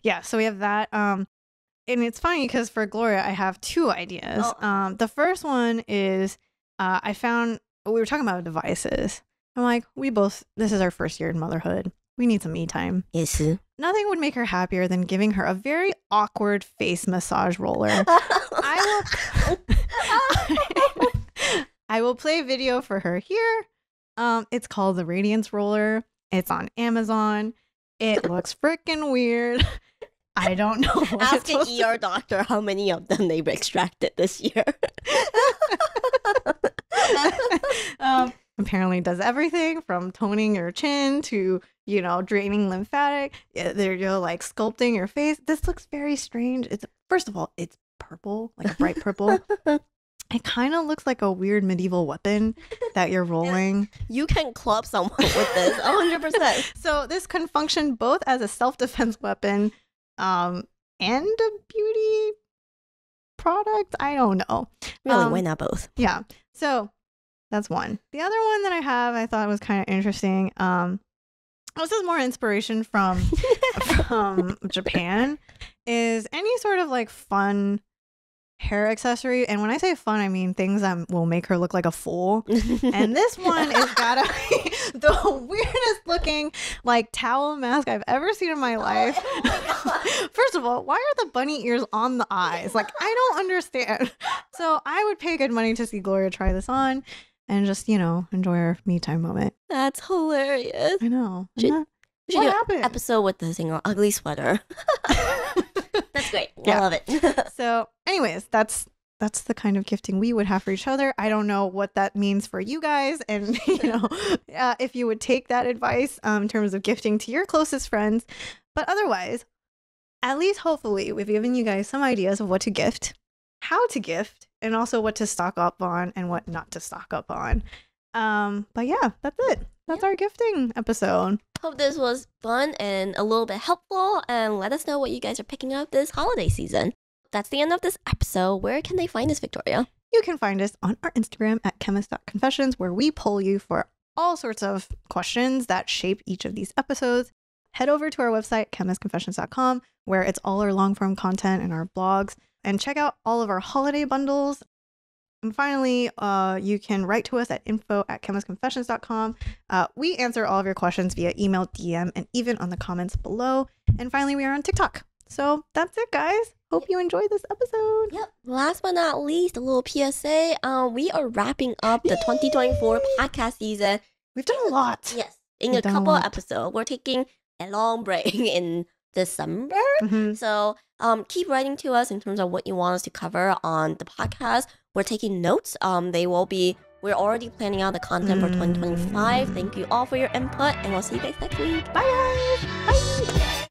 Yeah, so we have that. And it's funny because for Gloria, I have 2 ideas. The first one is I found, we were talking about devices. I'm like, this is our first year in motherhood. We need some me time. Yes. Nothing would make her happier than giving her a very awkward face massage roller. I will play a video for her here. It's called the Radiance Roller. It's on Amazon. It looks freaking weird. I don't know. Ask an ER doctor how many of them they've extracted this year. I'm apparently does everything from toning your chin to, you know, draining lymphatic. They're like sculpting your face. This looks very strange. First of all, it's purple, like a bright purple. It kind of looks like a weird medieval weapon that you're rolling. You can club someone with this, 100%. So this can function both as a self-defense weapon and a beauty product. I don't know. Really, why not both? Yeah. So that's one. The other one that I have, I thought was kind of interesting. This is more inspiration from Japan. Is any sort of like fun hair accessory, and when I say fun, I mean things that will make her look like a fool. And this one is gotta be the weirdest looking like towel mask I've ever seen in my life. First of all, why are the bunny ears on the eyes? Like, I don't understand. So I would pay good money to see Gloria try this on and just, you know, enjoy our me time moment. That's hilarious. I know. Should What do happened? an episode with the single ugly sweater. That's great. Yeah. I love it. So anyways, that's the kind of gifting we would have for each other. I don't know what that means for you guys, and you know, if you would take that advice in terms of gifting to your closest friends. But otherwise, at least hopefully we've given you guys some ideas of what to gift, how to gift, and also what to stock up on and what not to stock up on. But yeah, that's it. That's our gifting episode. Hope this was fun and a little bit helpful, and let us know what you guys are picking up this holiday season. That's the end of this episode. Where can they find us, Victoria? You can find us on our Instagram at chemist.confessions, where we poll you for all sorts of questions that shape each of these episodes. Head over to our website, chemistconfessions.com, where it's all our long-form content and our blogs, and check out all of our holiday bundles. And finally, you can write to us at info@chemistconfessions.com. We answer all of your questions via email, DM, and even on the comments below. And finally, we are on TikTok. So that's it, guys. Hope you enjoyed this episode. Yep. Last but not least, a little PSA. We are wrapping up the 2024 podcast season. We've done a lot. Yes. In We've a done a couple of lot. episodes. We're taking a long break in December. Mhm. So keep writing to us in terms of what you want us to cover on the podcast. We're taking notes. We're already planning out the content for 2025. Thank you all for your input, and we'll see you guys next week. Bye, guys. Bye.